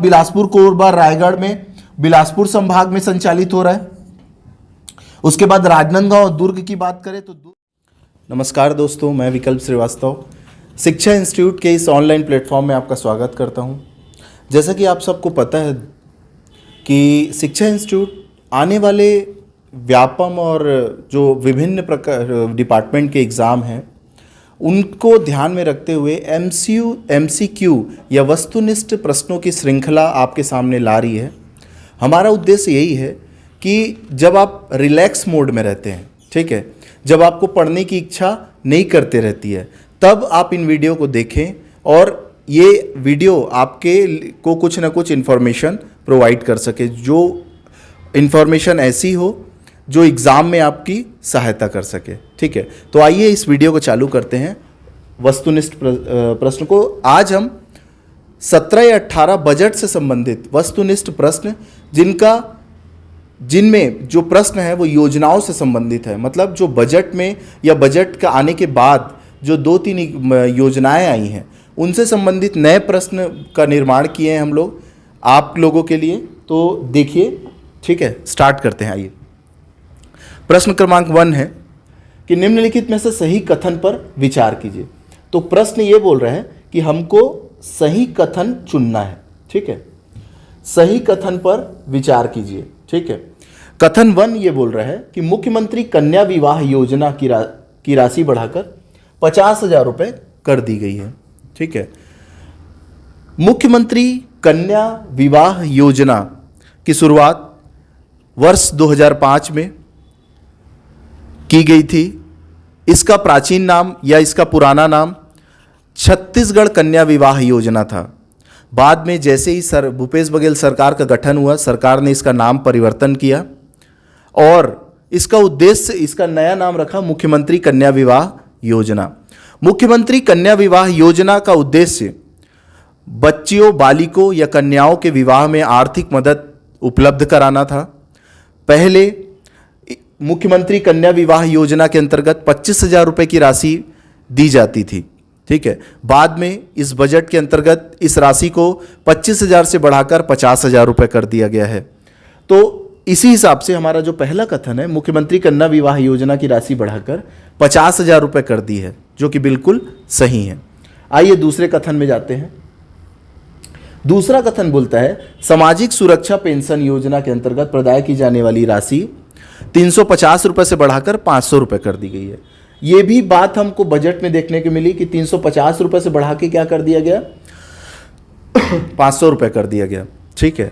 बिलासपुर, कोरबा, रायगढ़ में बिलासपुर संभाग में संचालित हो रहा है। उसके बाद राजनांदगांव, दुर्ग की बात करें तो नमस्कार दोस्तों, मैं विकल्प श्रीवास्तव शिक्षा इंस्टीट्यूट के इस ऑनलाइन प्लेटफॉर्म में आपका स्वागत करता हूं। जैसा कि आप सबको पता है कि शिक्षा इंस्टीट्यूट आने वाले व्यापम और जो विभिन्न प्रकार डिपार्टमेंट के एग्ज़ाम हैं उनको ध्यान में रखते हुए MCQ या वस्तुनिष्ठ प्रश्नों की श्रृंखला आपके सामने ला रही है। हमारा उद्देश्य यही है कि जब आप रिलैक्स मोड में रहते हैं, ठीक है, जब आपको पढ़ने की इच्छा नहीं करते रहती है, तब आप इन वीडियो को देखें और ये वीडियो आपके को कुछ ना कुछ इन्फॉर्मेशन प्रोवाइड कर सके, जो इन्फॉर्मेशन ऐसी हो जो एग्ज़ाम में आपकी सहायता कर सके। ठीक है, तो आइए इस वीडियो को चालू करते हैं। वस्तुनिष्ठ प्रश्न को आज हम 17 या 18 बजट से संबंधित वस्तुनिष्ठ प्रश्न जिनमें जो प्रश्न है वो योजनाओं से संबंधित है, मतलब जो बजट में या बजट का आने के बाद जो 2-3 योजनाएं आई हैं उनसे संबंधित नए प्रश्न का निर्माण किए हैं हम लोग आप लोगों के लिए। तो देखिए, ठीक है, स्टार्ट करते हैं। आइए, प्रश्न क्रमांक 1 है कि निम्नलिखित में से सही कथन पर विचार कीजिए। तो प्रश्न ये बोल रहा है कि हमको सही कथन चुनना है। ठीक है, सही कथन पर विचार कीजिए। ठीक है, कथन 1 ये बोल रहा है कि मुख्यमंत्री कन्या विवाह योजना की राशि बढ़ाकर 50,000 रुपये कर दी गई है। ठीक है, मुख्यमंत्री कन्या विवाह योजना की शुरुआत वर्ष 2005 में की गई थी। इसका प्राचीन नाम या इसका पुराना नाम छत्तीसगढ़ कन्या विवाह योजना था। बाद में जैसे ही भूपेश बघेल सरकार का गठन हुआ, सरकार ने इसका नाम परिवर्तन किया और इसका उद्देश्य, इसका नया नाम रखा मुख्यमंत्री कन्या विवाह योजना। मुख्यमंत्री कन्या विवाह योजना का उद्देश्य बच्चियों, बालिकों या कन्याओं के विवाह में आर्थिक मदद उपलब्ध कराना था। पहले मुख्यमंत्री कन्या विवाह योजना के अंतर्गत 25,000 रुपये की राशि दी जाती थी। ठीक है, बाद में इस बजट के अंतर्गत इस राशि को 25,000 से बढ़ाकर 50,000 रुपये कर दिया गया है। तो इसी हिसाब से हमारा जो पहला कथन है, मुख्यमंत्री कन्या विवाह योजना की राशि बढ़ाकर 50,000 रुपये कर दी है, जो कि बिल्कुल सही है। आइए दूसरे कथन में जाते हैं। दूसरा कथन बोलता है सामाजिक सुरक्षा पेंशन योजना के अंतर्गत प्रदाय की जाने वाली राशि 350 रुपये से बढ़ाकर 500 रुपये कर दी गई है। ये भी बात हमको बजट में देखने को मिली कि 350 रुपये से बढ़ा के क्या कर दिया गया 500 रुपये कर दिया गया। ठीक है,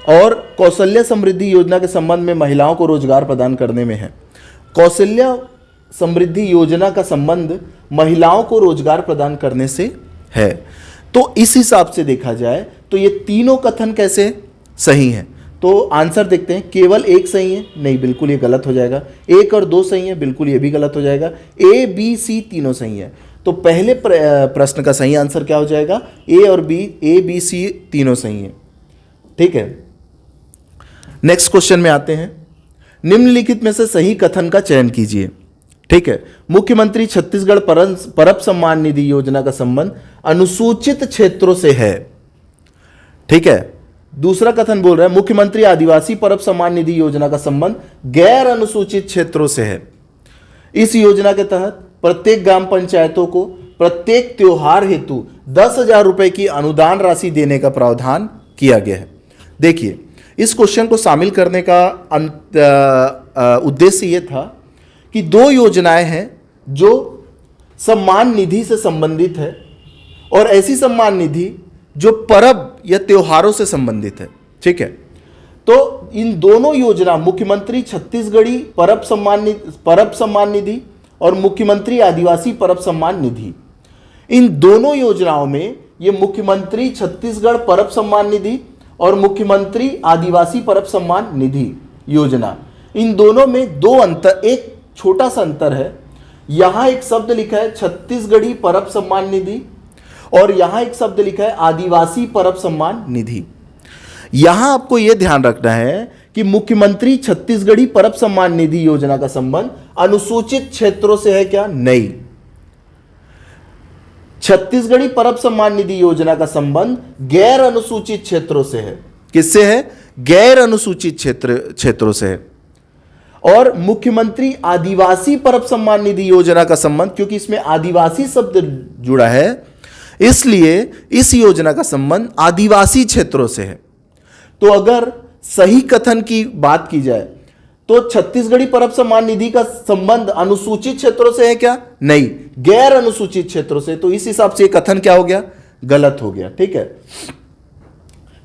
और कौशल्य समृद्धि योजना के संबंध में महिलाओं को रोजगार प्रदान करने में है। कौशल्य समृद्धि योजना का संबंध महिलाओं को रोजगार प्रदान करने से है। तो इस हिसाब से देखा जाए तो ये तीनों कथन कैसे सही हैं। तो आंसर देखते हैं। केवल एक सही है, नहीं, बिल्कुल ये गलत हो जाएगा। 1 और 2 सही है, बिल्कुल ये भी गलत हो जाएगा। A, B, C तीनों सही है। तो पहले प्रश्न का सही आंसर क्या हो जाएगा, A और B, A, B, C तीनों सही है। ठीक है, नेक्स्ट क्वेश्चन में आते हैं। निम्नलिखित में से सही कथन का चयन कीजिए। ठीक है, मुख्यमंत्री छत्तीसगढ़ परब सम्मान निधि योजना का संबंध अनुसूचित क्षेत्रों से है। ठीक है, दूसरा कथन बोल रहा है मुख्यमंत्री आदिवासी परब सम्मान निधि योजना का संबंध गैर अनुसूचित क्षेत्रों से है। इस योजना के तहत प्रत्येक ग्राम पंचायतों को प्रत्येक त्योहार हेतु 10,000 रुपए की अनुदान राशि देने का प्रावधान किया गया है। देखिए, इस क्वेश्चन को शामिल करने का उद्देश्य यह था कि 2 योजनाएं हैं जो सम्मान निधि से संबंधित है और ऐसी सम्मान निधि जो परब या त्योहारों से संबंधित है। ठीक है, तो इन दोनों योजना, मुख्यमंत्री छत्तीसगढ़ी परब सम्मान निधि और मुख्यमंत्री आदिवासी परब सम्मान निधि, इन दोनों योजनाओं में ये मुख्यमंत्री छत्तीसगढ़ परब सम्मान निधि और मुख्यमंत्री आदिवासी परब सम्मान निधि योजना, इन दोनों में 2 अंतर, एक छोटा सा अंतर है। यहां एक शब्द लिखा है छत्तीसगढ़ी परब सम्मान निधि और यहां एक शब्द लिखा है आदिवासी परब सम्मान निधि। यहां आपको यह ध्यान रखना है कि मुख्यमंत्री छत्तीसगढ़ी परब सम्मान निधि योजना का संबंध अनुसूचित क्षेत्रों से है क्या? नहीं। छत्तीसगढ़ी परब सम्मान निधि योजना का संबंध गैर अनुसूचित क्षेत्रों से है। किससे है? गैर अनुसूचित क्षेत्रों से है। और मुख्यमंत्री आदिवासी परब सम्मान निधि योजना का संबंध, क्योंकि इसमें आदिवासी शब्द जुड़ा है, इसलिए इस योजना का संबंध आदिवासी क्षेत्रों से है। तो अगर सही कथन की बात की जाए तो छत्तीसगढ़ी परब सम्मान निधि का संबंध अनुसूचित क्षेत्रों से है क्या? नहीं, गैर अनुसूचित क्षेत्रों से। तो इस हिसाब से कथन क्या हो गया? गलत हो गया। ठीक है,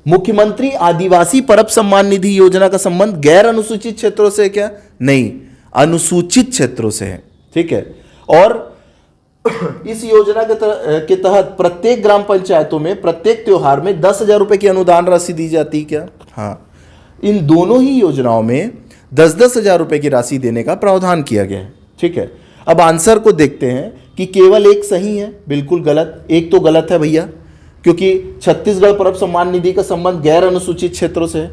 मुख्यमंत्री आदिवासी परब सम्मान निधि योजना का संबंध गैर अनुसूचित क्षेत्रों से है क्या? नहीं, अनुसूचित क्षेत्रों से है। ठीक है, और इस योजना के तहत प्रत्येक ग्राम पंचायतों में प्रत्येक त्योहार में 10,000 रुपए की अनुदान राशि दी जाती है क्या? हाँ, इन दोनों ही योजनाओं में 10-10 हजार रुपए की राशि देने का प्रावधान किया गया है। ठीक है, अब आंसर को देखते हैं कि केवल एक सही है, बिल्कुल गलत। एक तो गलत है भैया, क्योंकि छत्तीसगढ़ परब सम्मान निधि का संबंध गैर अनुसूचित क्षेत्रों से है।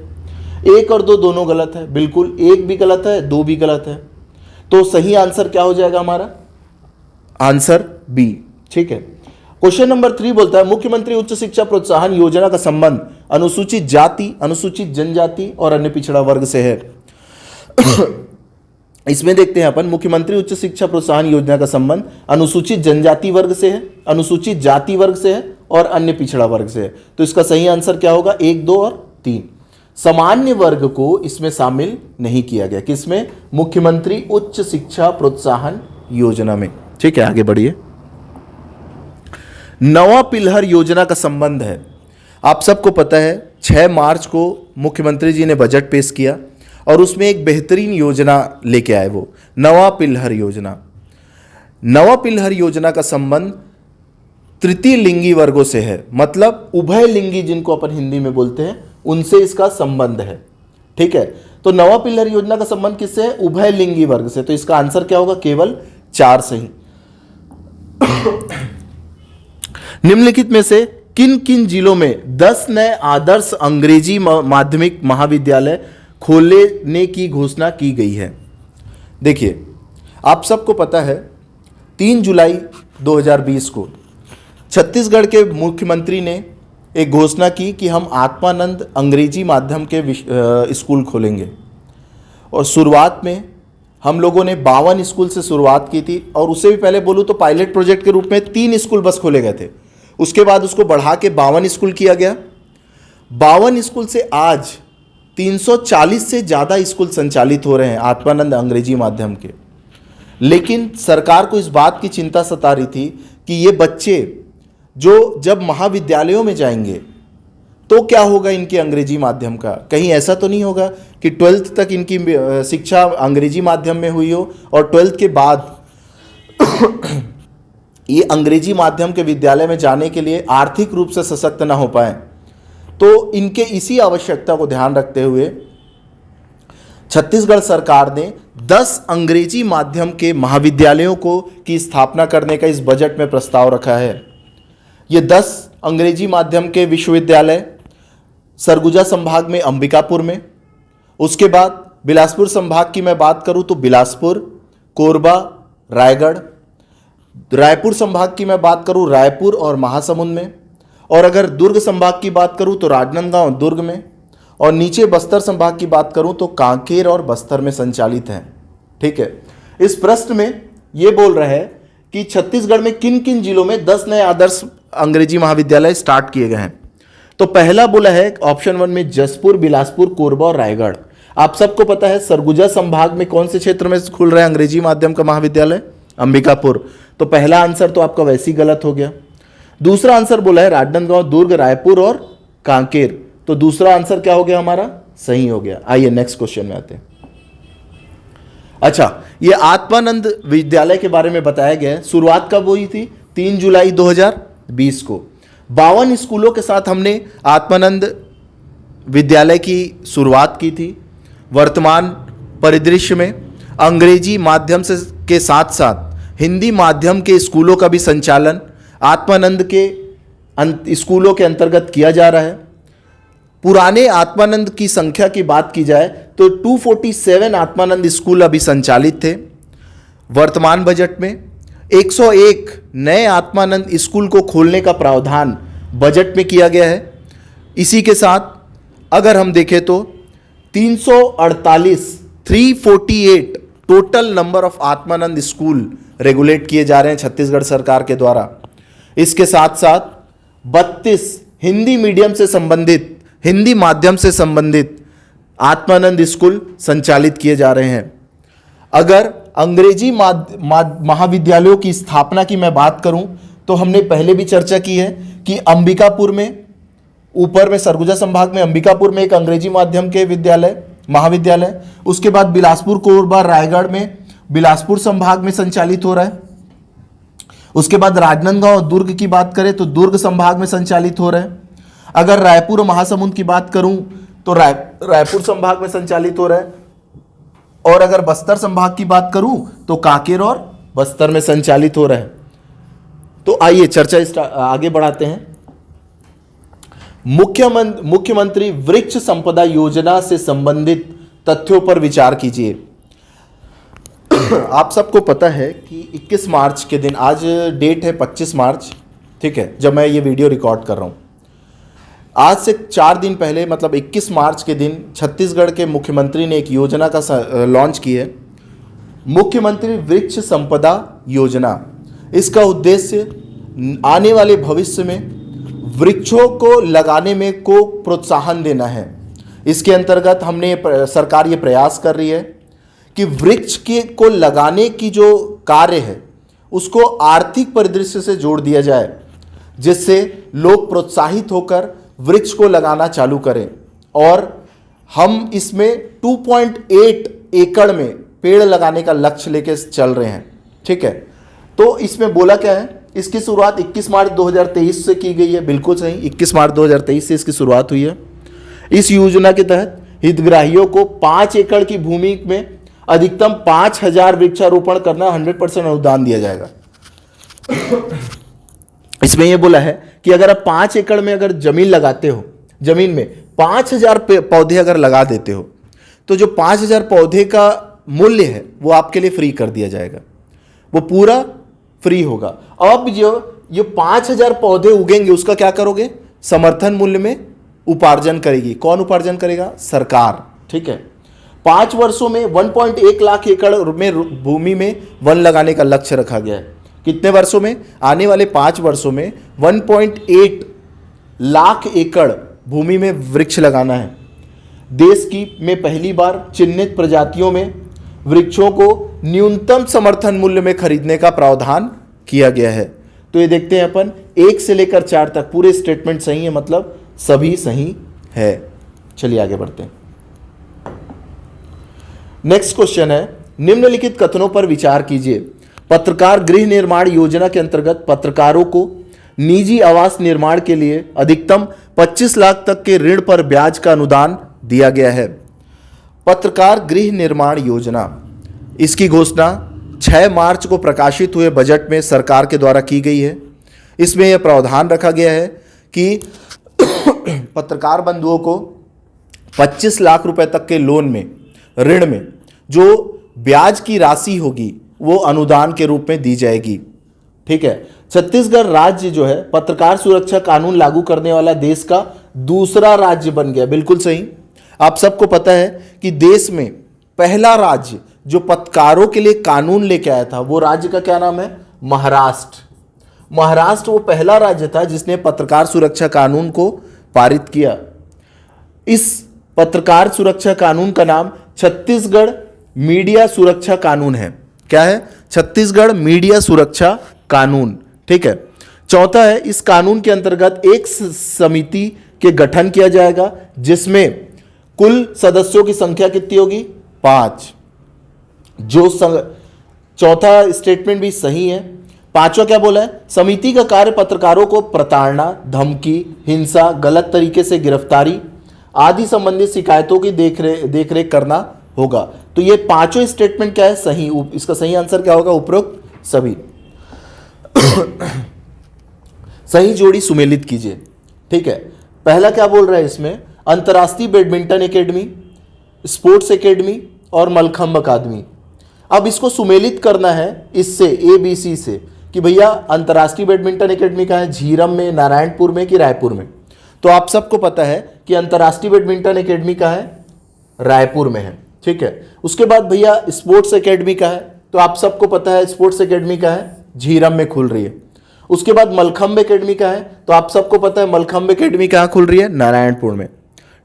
1 और 2 दोनों गलत है, बिल्कुल। 1 भी गलत है, 2 भी गलत है। तो सही आंसर क्या हो जाएगा हमारा? Answer B. ठीक है, क्वेश्चन नंबर 3 बोलता है मुख्यमंत्री उच्च शिक्षा प्रोत्साहन योजना का संबंध अनुसूचित जाति, अनुसूचित जनजाति और अन्य पिछड़ा वर्ग से है। इसमें देखते हैं अपन, मुख्यमंत्री उच्च शिक्षा प्रोत्साहन योजना का संबंध अनुसूचित जनजाति वर्ग से है, अनुसूचित जाति वर्ग से है और अन्य पिछड़ा वर्ग से है। तो इसका सही आंसर क्या होगा? 1, 2 और 3। सामान्य वर्ग को इसमें शामिल नहीं किया गया। किसमें? मुख्यमंत्री उच्च शिक्षा प्रोत्साहन योजना में। ठीक है, आगे बढ़िए। नवा पिलहर योजना का संबंध है। आप सबको पता है 6 मार्च को मुख्यमंत्री जी ने बजट पेश किया और उसमें एक बेहतरीन योजना लेके आए, वो नवा पिलहर योजना। नवा पिलहर योजना का संबंध तृतीय लिंगी वर्गों से है, मतलब उभय लिंगी जिनको अपन हिंदी में बोलते हैं, उनसे इसका संबंध है। ठीक है, तो नवा पिलहर योजना का संबंध किससे है? उभय लिंगी वर्ग से। तो इसका आंसर क्या होगा? केवल 4 सही। निम्नलिखित में से किन किन जिलों में 10 नए आदर्श अंग्रेजी माध्यमिक महाविद्यालय खोलने की घोषणा की गई है? देखिए, आप सबको पता है 3 जुलाई 2020 को छत्तीसगढ़ के मुख्यमंत्री ने एक घोषणा की कि हम आत्मानंद अंग्रेजी माध्यम के स्कूल खोलेंगे। और शुरुआत में हम लोगों ने 52 स्कूल से शुरुआत की थी, और उससे भी पहले बोलूँ तो पायलट प्रोजेक्ट के रूप में 3 स्कूल बस खोले गए थे। उसके बाद उसको बढ़ा के 52 स्कूल किया गया। 52 स्कूल से आज 340 से ज़्यादा स्कूल संचालित हो रहे हैं आत्मानंद अंग्रेजी माध्यम के। लेकिन सरकार को इस बात की चिंता सता रही थी कि ये बच्चे जो जब महाविद्यालयों में जाएंगे तो क्या होगा इनके अंग्रेजी माध्यम का? कहीं ऐसा तो नहीं होगा कि 12th तक इनकी शिक्षा अंग्रेजी माध्यम में हुई हो और 12th के बाद ये अंग्रेजी माध्यम के विद्यालय में जाने के लिए आर्थिक रूप से सशक्त ना हो पाए। तो इनके इसी आवश्यकता को ध्यान रखते हुए छत्तीसगढ़ सरकार ने 10 अंग्रेजी माध्यम के महाविद्यालयों की स्थापना करने का इस बजट में प्रस्ताव रखा है। ये 10 अंग्रेजी माध्यम के विश्वविद्यालय सरगुजा संभाग में अंबिकापुर में, उसके बाद बिलासपुर संभाग की मैं बात करूं तो बिलासपुर, कोरबा, रायगढ़, रायपुर संभाग की मैं बात करूं रायपुर और महासमुंद में, और अगर दुर्ग संभाग की बात करूं तो राजनांदगांव दुर्ग में, और नीचे बस्तर संभाग की बात करूं तो कांकेर और बस्तर में संचालित हैं। ठीक है, इस प्रश्न में ये बोल रहा है कि छत्तीसगढ़ में किन किन जिलों में 10 नए आदर्श अंग्रेजी महाविद्यालय स्टार्ट किए गए हैं। तो पहला बोला है ऑप्शन 1 में जसपुर, बिलासपुर, कोरबा और रायगढ़। आप सबको पता है सरगुजा संभाग में कौन से क्षेत्र में खुल रहा है अंग्रेजी माध्यम का महाविद्यालय? अंबिकापुर। तो पहला आंसर तो आपका वैसे ही गलत हो गया। दूसरा आंसर बोला है राजनांदगांव, दुर्ग, रायपुर और कांकेर। तो दूसरा आंसर क्या हो गया हमारा? सही हो गया। आइए नेक्स्ट क्वेश्चन में आते हैं। अच्छा, ये आत्मानंद विद्यालय के बारे में बताया गया है। शुरुआत कब हुई थी? 3 जुलाई 2020 को। 52 स्कूलों के साथ हमने आत्मानंद विद्यालय की शुरुआत की थी। वर्तमान परिदृश्य में अंग्रेजी माध्यम से के साथ साथ हिंदी माध्यम के स्कूलों का भी संचालन आत्मानंद के स्कूलों के अंतर्गत किया जा रहा है। पुराने आत्मानंद की संख्या की बात की जाए तो 247 आत्मानंद स्कूल अभी संचालित थे। वर्तमान बजट में 101 नए आत्मानंद स्कूल को खोलने का प्रावधान बजट में किया गया है। इसी के साथ अगर हम देखें तो 348 total number of Atmanand school regulate किए जा रहे हैं छत्तीसगढ़ सरकार के द्वारा। इसके साथ साथ 32 हिंदी मीडियम से संबंधित, हिंदी माध्यम से संबंधित आत्मानंद स्कूल संचालित किए जा रहे हैं। अगर अंग्रेजी महाविद्यालयों की स्थापना की मैं बात करूं तो हमने पहले भी चर्चा की है कि अंबिकापुर में, ऊपर में सरगुजा संभाग में अंबिकापुर में एक अंग्रेजी माध्यम के महाविद्यालय, उसके बाद बिलासपुर, कोरबा, रायगढ़ में बिलासपुर संभाग में संचालित हो रहा है। उसके बाद राजनांदगांव और दुर्ग की बात करें तो दुर्ग संभाग में संचालित हो रहा है। अगर रायपुर और महासमुंद की बात करूं तो रायपुर संभाग में संचालित हो रहा है। और अगर बस्तर संभाग की बात करूं तो कांकेर और बस्तर में संचालित हो रहा है। तो आइए चर्चा आगे बढ़ाते हैं। मुख्यमंत्री वृक्ष संपदा योजना से संबंधित तथ्यों पर विचार कीजिए। आप सबको पता है कि 21 मार्च के दिन, आज डेट है 25 मार्च, ठीक है, जब मैं ये वीडियो रिकॉर्ड कर रहा हूँ, आज से 4 दिन पहले मतलब 21 मार्च के दिन छत्तीसगढ़ के मुख्यमंत्री ने एक योजना का लॉन्च की है, मुख्यमंत्री वृक्ष संपदा योजना। इसका उद्देश्य आने वाले भविष्य में वृक्षों को लगाने में को प्रोत्साहन देना है। इसके अंतर्गत सरकार ये प्रयास कर रही है कि वृक्ष को लगाने की जो कार्य है उसको आर्थिक परिदृश्य से जोड़ दिया जाए, जिससे लोग प्रोत्साहित होकर वृक्ष को लगाना चालू करें। और हम इसमें 2.8 एकड़ में पेड़ लगाने का लक्ष्य लेके चल रहे हैं, ठीक है। तो इसमें बोला क्या है, इसकी शुरुआत 21 मार्च 2023 से की गई है। बिल्कुल सही, 21 मार्च 2023 से इसकी शुरुआत हुई है। इस योजना के तहत हितग्राहियों को 5 एकड़ की भूमि में अधिकतम 5000 वृक्षारोपण करना 100% अनुदान दिया जाएगा। इसमें यह बोला है कि अगर आप 5 एकड़ में अगर जमीन लगाते हो, जमीन में 5000 पौधे अगर लगा देते हो, तो जो 5000 पौधे का मूल्य है वो आपके लिए फ्री कर दिया जाएगा, वो पूरा फ्री होगा। अब जो 5000 पौधे उगेंगे उसका क्या करोगे, समर्थन मूल्य में उपार्जन करेगी। कौन उपार्जन करेगा? सरकार, ठीक है। 5 वर्षों में 1.1 लाख एकड़ में भूमि में वन लगाने का लक्ष्य रखा गया है। कितने वर्षों में? आने वाले 5 वर्षों में 1.8 लाख एकड़ भूमि में वृक्ष लगाना है। देश में पहली बार चिन्हित प्रजातियों में वृक्षों को न्यूनतम समर्थन मूल्य में खरीदने का प्रावधान किया गया है। तो ये देखते हैं अपन 1 से लेकर 4 तक पूरे स्टेटमेंट सही है, मतलब सभी सही है। चलिए आगे बढ़ते हैं। नेक्स्ट क्वेश्चन है, निम्नलिखित कथनों पर विचार कीजिए। पत्रकार गृह निर्माण योजना के अंतर्गत पत्रकारों को निजी आवास निर्माण के लिए अधिकतम 25 लाख तक के ऋण पर ब्याज का अनुदान दिया गया है। पत्रकार गृह निर्माण योजना, इसकी घोषणा 6 मार्च को प्रकाशित हुए बजट में सरकार के द्वारा की गई है। इसमें यह प्रावधान रखा गया है कि पत्रकार बंधुओं को 25 लाख रुपए तक के लोन में, ऋण में जो ब्याज की राशि होगी वो अनुदान के रूप में दी जाएगी, ठीक है। छत्तीसगढ़ राज्य जो है पत्रकार सुरक्षा कानून लागू करने वाला देश का दूसरा राज्य बन गया। बिल्कुल सही। आप सबको पता है कि देश में पहला राज्य जो पत्रकारों के लिए कानून लेके आया था, वो राज्य का क्या नाम है? महाराष्ट्र। महाराष्ट्र वो पहला राज्य था जिसने पत्रकार सुरक्षा कानून को पारित किया। इस पत्रकार सुरक्षा कानून का नाम छत्तीसगढ़ मीडिया सुरक्षा कानून है। क्या है? छत्तीसगढ़ मीडिया सुरक्षा कानून, ठीक है। चौथा है, इस कानून के अंतर्गत एक समिति के गठन किया जाएगा जिसमें कुल सदस्यों की संख्या कितनी होगी? 5। चौथा स्टेटमेंट भी सही है। पांचवा क्या बोला है? समिति का कार्य पत्रकारों को प्रताड़ना, धमकी, हिंसा, गलत तरीके से गिरफ्तारी आदि संबंधित शिकायतों की देखरेख करना होगा। तो ये पांचों स्टेटमेंट क्या है? सही। इसका सही आंसर क्या होगा? उपरोक्त सभी। सही जोड़ी सुमेलित कीजिए, ठीक है। पहला क्या बोल रहा है इसमें? अंतर्राष्ट्रीय बैडमिंटन एकेडमी, स्पोर्ट्स एकेडमी और मलखंब अकादमी। अब इसको सुमेलित करना है इससे ABC से कि भैया अंतर्राष्ट्रीय बैडमिंटन एकेडमी कहाँ है, झीरम में, नारायणपुर में कि रायपुर में। तो आप सबको पता है कि अंतर्राष्ट्रीय बैडमिंटन एकेडमी कहाँ है, रायपुर में है, ठीक है। उसके बाद भैया स्पोर्ट्स एकेडमी का है, तो आप सबको पता है स्पोर्ट्स एकेडमी का है, झीरम में खुल रही है। उसके बाद मलखंब एकेडमी का है, तो आप सबको पता है मलखंब एकेडमी कहाँ खुल रही है, नारायणपुर में,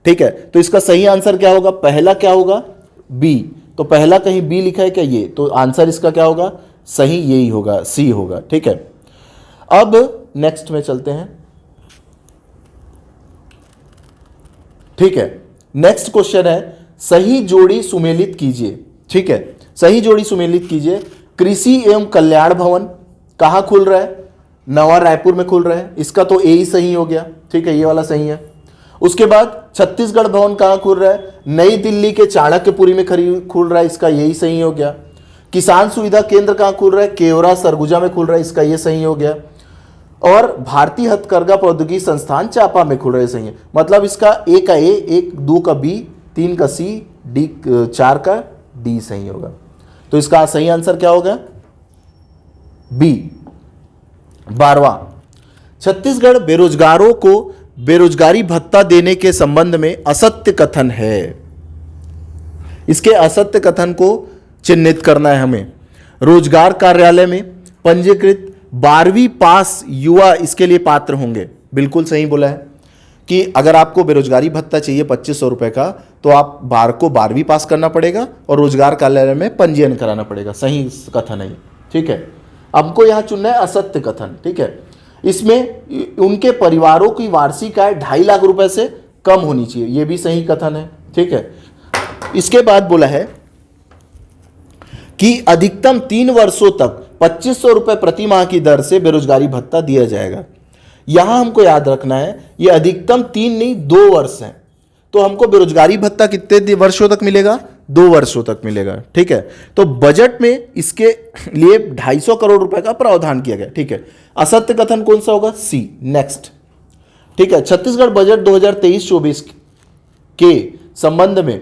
ठीक है। तो इसका सही आंसर क्या होगा, पहला क्या होगा, बी। तो पहला कहीं बी लिखा है क्या, ये, तो आंसर इसका क्या होगा, सही यही होगा, सी होगा, ठीक है। अब नेक्स्ट में चलते हैं, ठीक है। नेक्स्ट क्वेश्चन है, सही जोड़ी सुमेलित कीजिए, ठीक है। सही जोड़ी सुमेलित कीजिए। कृषि एवं कल्याण भवन कहाँ खुल रहा है, नवा रायपुर में खुल रहा है, इसका तो ए ही सही हो गया, ठीक है, ये वाला सही है। उसके बाद छत्तीसगढ़ भवन कहाँ खुल रहा है, नई दिल्ली के चाणक्यपुरी में खुल रहा है, इसका यही सही हो गया। किसान सुविधा केंद्र कहाँ खुल रहा है, केवरा सरगुजा में खुल रहा है, इसका ये सही हो गया। और भारतीय हथकरघा प्रौद्योगिकी संस्थान चापा में खुल रहे, सही है। मतलब इसका ए का ए, एक, दो का बी, तीन का सी, डी, चार का डी सही होगा। तो इसका सही आंसर क्या होगा, बी। 12वां, छत्तीसगढ़ बेरोजगारों को बेरोजगारी भत्ता देने के संबंध में असत्य कथन है। इसके असत्य कथन को चिन्हित करना है हमें। रोजगार कार्यालय में पंजीकृत 12वीं पास युवा इसके लिए पात्र होंगे, बिल्कुल सही बोला है कि अगर आपको बेरोजगारी भत्ता चाहिए 2500 रुपए का, तो आप 12वीं पास करना पड़ेगा और रोजगार कार्यालय में पंजीयन कराना पड़ेगा, सही कथन है, ठीक है। आपको यहां चुनना है असत्य कथन, ठीक है। इसमें उनके परिवारों की वार्षिक आय 2.5 लाख रुपए से कम होनी चाहिए, यह भी सही कथन है, ठीक है। इसके बाद बोला है कि अधिकतम 3 वर्षों तक 2500 रुपए प्रति माह की दर से बेरोजगारी भत्ता दिया जाएगा। यहां हमको याद रखना है ये अधिकतम 3 नहीं 2 वर्ष है, तो हमको बेरोजगारी भत्ता कितने वर्षों तक मिलेगा, 2 वर्षों तक मिलेगा, ठीक है। तो बजट में इसके लिए 250 करोड़ रुपए का प्रावधान किया गया, ठीक है। असत्य कथन कौन सा होगा, सी। नेक्स्ट, ठीक है। छत्तीसगढ़ बजट 2023-24 के संबंध में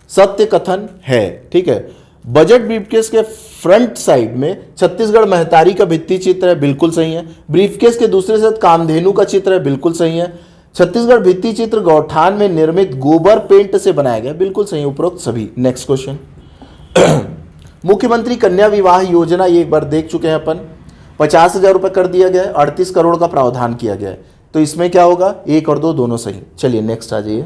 सत्य कथन है, ठीक है। बजट ब्रीफकेस के फ्रंट साइड में छत्तीसगढ़ महतारी का भित्ति चित्र है, बिल्कुल सही है। ब्रीफकेस के दूसरे साइड कामधेनु का चित्र है, बिल्कुल सही है। छत्तीसगढ़ भित्ति चित्र गौठान में निर्मित गोबर पेंट से बनाया गया, बिल्कुल सही, उपरोक्त सभी। नेक्स्ट क्वेश्चन, मुख्यमंत्री कन्या विवाह योजना, ये एक बार देख चुके हैं अपन। 50,000 रुपये कर दिया गया है, 38 करोड़ का प्रावधान किया गया है, तो इसमें क्या होगा, 1 और 2 दोनों सही। चलिए नेक्स्ट आ जाइए।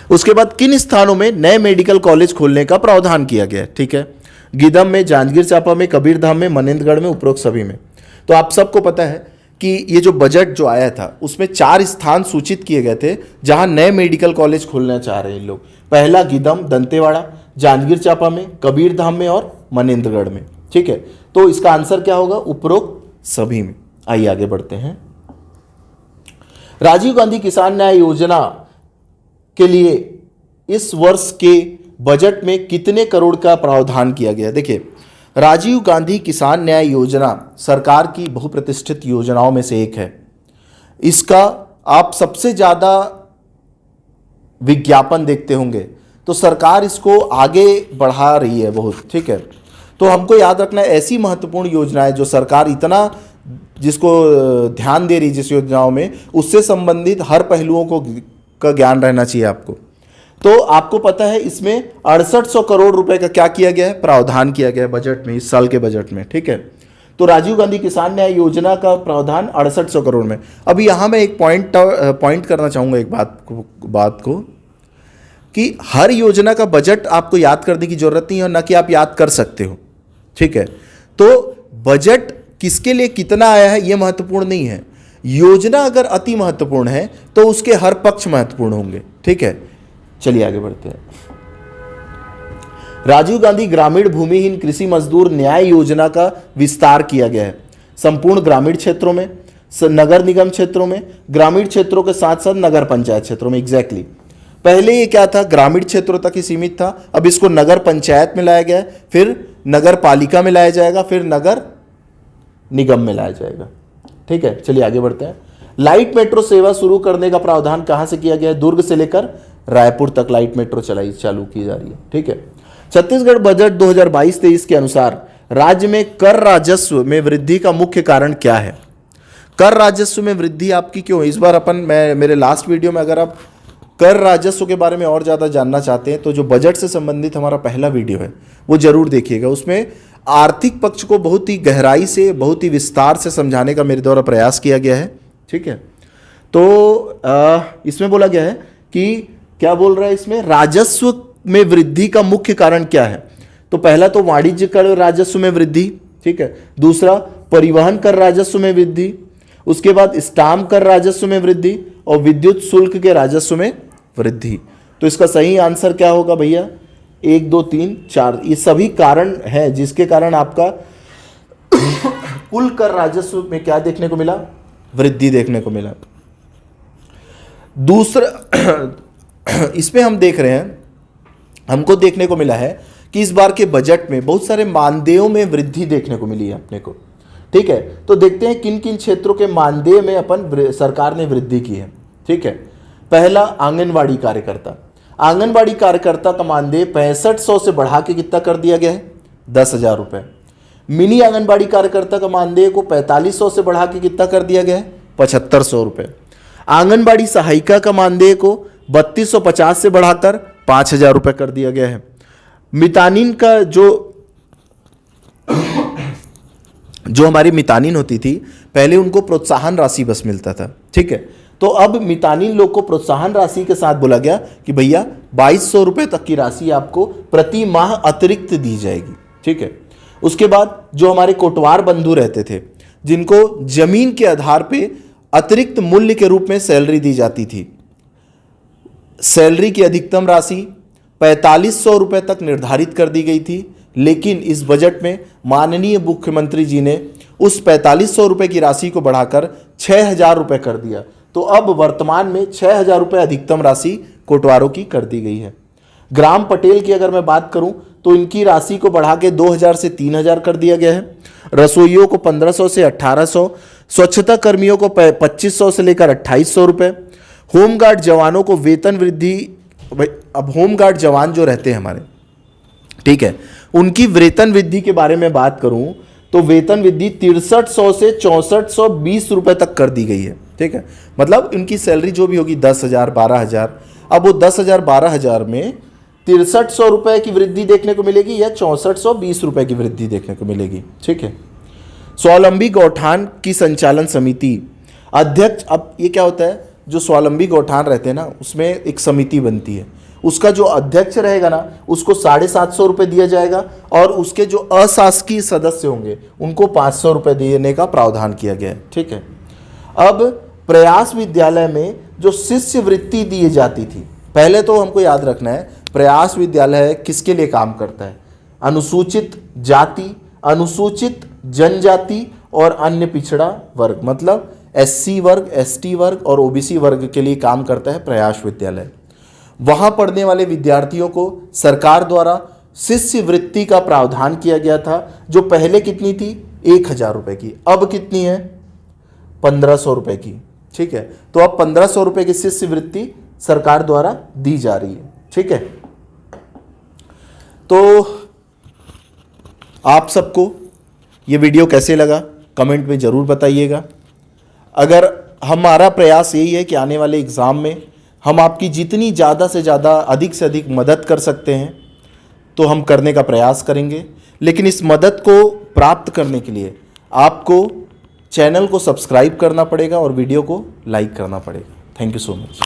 उसके बाद किन स्थानों में नए मेडिकल कॉलेज खोलने का प्रावधान किया गया है, ठीक है। गीदम में, जांजगीर चांपा में, कबीरधाम में, मनेंद्रगढ़ में, उपरोक्त सभी में। तो आप सबको पता है कि ये जो बजट जो आया था उसमें 4 स्थान सूचित किए गए थे जहां नए मेडिकल कॉलेज खोलना चाह रहे हैं लोग। पहला गीदम, दंतेवाड़ा, जांजगीर चांपा में, कबीरधाम में और मनेंद्रगढ़ में, ठीक है। तो इसका आंसर क्या होगा, उपरोक्त सभी में। आइए आगे बढ़ते हैं। राजीव गांधी किसान न्याय योजना के लिए इस वर्ष के बजट में कितने करोड़ का प्रावधान किया गया। देखिए, राजीव गांधी किसान न्याय योजना सरकार की बहुप्रतिष्ठित योजनाओं में से एक है। इसका आप सबसे ज़्यादा विज्ञापन देखते होंगे, तो सरकार इसको आगे बढ़ा रही है बहुत, ठीक है। तो हमको याद रखना है ऐसी महत्वपूर्ण योजनाएं जो सरकार इतना जिसको ध्यान दे रही जिस योजनाओं में, उससे संबंधित हर पहलुओं को का ज्ञान रहना चाहिए आपको। तो आपको पता है इसमें 6800 करोड़ रुपए का क्या किया गया है, प्रावधान किया गया है बजट में, इस साल के बजट में, ठीक है। तो राजीव गांधी किसान न्याय योजना का प्रावधान 6800 करोड़ में। अभी यहां मैं एक पॉइंट करना चाहूंगा एक बात को कि हर योजना का बजट आपको याद करने की जरूरत नहीं है, ना कि आप याद कर सकते हो, ठीक है। तो बजट किसके लिए कितना आया है ये महत्वपूर्ण नहीं है, योजना अगर अति महत्वपूर्ण है तो उसके हर पक्ष महत्वपूर्ण होंगे, ठीक है। चलिए आगे बढ़ते हैं। राजीव गांधी ग्रामीण भूमिहीन कृषि मजदूर न्याय योजना का विस्तार किया गया है संपूर्ण ग्रामीण क्षेत्रों में, नगर निगम क्षेत्रों में, ग्रामीण क्षेत्रों के साथ साथ नगर पंचायत क्षेत्रों में। एग्जैक्टली पहले ये क्या था, ग्रामीण क्षेत्रों तक ही सीमित था, अब इसको नगर पंचायत में लाया गया, फिर नगर पालिका में लाया जाएगा, फिर नगर निगम में लाया जाएगा, ठीक है। चलिए आगे बढ़ते हैं। लाइट मेट्रो सेवा शुरू करने का प्रावधान कहां से किया गया है, दुर्ग से लेकर रायपुर तक लाइट मेट्रो चालू की जा रही है, ठीक है। छत्तीसगढ़ बजट 2022-23 के अनुसार राज्य में कर राजस्व में वृद्धि का मुख्य कारण क्या है? कर राजस्व में वृद्धि आपकी क्यों? इस बार मैं मेरे लास्ट वीडियो में, अगर आप कर राजस्व के बारे में और ज़्यादा जानना चाहते हैं तो जो बजट से संबंधित हमारा पहला वीडियो है वो जरूर देखिएगा। उसमें आर्थिक पक्ष को बहुत ही गहराई से, बहुत ही विस्तार से समझाने का मेरे द्वारा प्रयास किया गया है। ठीक है, तो इसमें बोला गया है कि क्या बोल रहा है इसमें, राजस्व में वृद्धि का मुख्य कारण क्या है? तो पहला तो वाणिज्य कर राजस्व में वृद्धि, ठीक है। दूसरा परिवहन कर राजस्व में वृद्धि, उसके बाद स्टाम्प कर राजस्व में वृद्धि और विद्युत शुल्क के राजस्व में वृद्धि। तो इसका सही आंसर क्या होगा भैया? 1, 2, 3, 4, ये सभी कारण हैं जिसके कारण आपका कुल कर राजस्व में क्या देखने को मिला? वृद्धि देखने को मिला। दूसरा इसमें हम देख रहे हैं, हमको देखने को मिला है कि इस बार के बजट में बहुत सारे मानदेयों में वृद्धि देखने को मिली है अपने को। ठीक है, तो देखते हैं किन किन क्षेत्रों के मानदेय में अपन सरकार ने वृद्धि की है। ठीक है, पहला आंगनवाड़ी कार्यकर्ता। आंगनवाड़ी कार्यकर्ता का मानदेय 6500 से बढ़ा के कितना कर दिया गया है? 10,000 रुपये। मिनी आंगनबाड़ी कार्यकर्ता का मानदेय को 4500 से बढ़ा के कितना कर दिया गया है? 7500 रुपये। आंगनबाड़ी सहायिका का मानदेय को 3250 से बढ़ाकर 5000 रुपये कर दिया गया है। मितानिन का जो हमारी मितानिन होती थी, पहले उनको प्रोत्साहन राशि बस मिलता था। ठीक है, तो अब मितानिन लोग को प्रोत्साहन राशि के साथ बोला गया कि भैया 2200 रुपये तक की राशि आपको प्रति माह अतिरिक्त दी जाएगी। ठीक है, उसके बाद जो हमारे कोटवार बंधु रहते थे, जिनको जमीन के आधार पे अतिरिक्त मूल्य के रूप में सैलरी दी जाती थी, सैलरी की अधिकतम राशि 4500 रुपये तक निर्धारित कर दी गई थी। लेकिन इस बजट में माननीय मुख्यमंत्री जी ने उस 4500 रुपये की राशि को बढ़ाकर 6000 रुपये कर दिया। तो अब वर्तमान में 6000 रुपये अधिकतम राशि कोटवारों की कर दी गई है। ग्राम पटेल की अगर मैं बात करूं तो इनकी राशि को बढ़ा के 2000 से 3000 कर दिया गया है। रसोइयों को 1500 से 1800, स्वच्छता कर्मियों को 2500 से लेकर 2800 रुपये। होमगार्ड जवानों को वेतन वृद्धि, अब होमगार्ड जवान जो रहते हैं हमारे, ठीक है, उनकी वेतन वृद्धि के बारे में बात करूं तो वेतन वृद्धि 6300 से 6420 रुपए तक कर दी गई है। ठीक है, मतलब इनकी सैलरी जो भी होगी 10,000, 12,000, अब वो 10,000, 12,000 में 6300 रुपए की वृद्धि देखने को मिलेगी या 6420 रुपए की वृद्धि देखने को मिलेगी। ठीक है, स्वावलंबी गौठान की संचालन समिति अध्यक्ष, अब ये क्या होता है, जो स्वावलंबी गौठान रहते हैं ना, उसमें एक समिति बनती है, उसका जो अध्यक्ष रहेगा ना उसको 750 रुपये दिया जाएगा और उसके जो अशासकीय सदस्य होंगे उनको 500 रुपये देने का प्रावधान किया गया है। ठीक है, अब प्रयास विद्यालय में जो शिष्य वृत्ति दी जाती थी, पहले तो हमको याद रखना है प्रयास विद्यालय किसके लिए काम करता है? अनुसूचित जाति, अनुसूचित जनजाति और अन्य पिछड़ा वर्ग, मतलब SC वर्ग, ST वर्ग और OBC वर्ग के लिए काम करता है प्रयास विद्यालय। वहां पढ़ने वाले विद्यार्थियों को सरकार द्वारा शिष्य वृत्ति का प्रावधान किया गया था, जो पहले कितनी थी? 1000 रुपये की, अब कितनी है? 1500 रुपये की। ठीक है, तो अब 1500 रुपये की शिष्य वृत्ति सरकार द्वारा दी जा रही है। ठीक है, तो आप सबको ये वीडियो कैसे लगा कमेंट में ज़रूर बताइएगा। अगर हमारा प्रयास यही है कि आने वाले एग्ज़ाम में हम आपकी जितनी ज़्यादा से ज़्यादा, अधिक से अधिक मदद कर सकते हैं तो हम करने का प्रयास करेंगे। लेकिन इस मदद को प्राप्त करने के लिए आपको चैनल को सब्सक्राइब करना पड़ेगा और वीडियो को लाइक करना पड़ेगा। Thank you so much.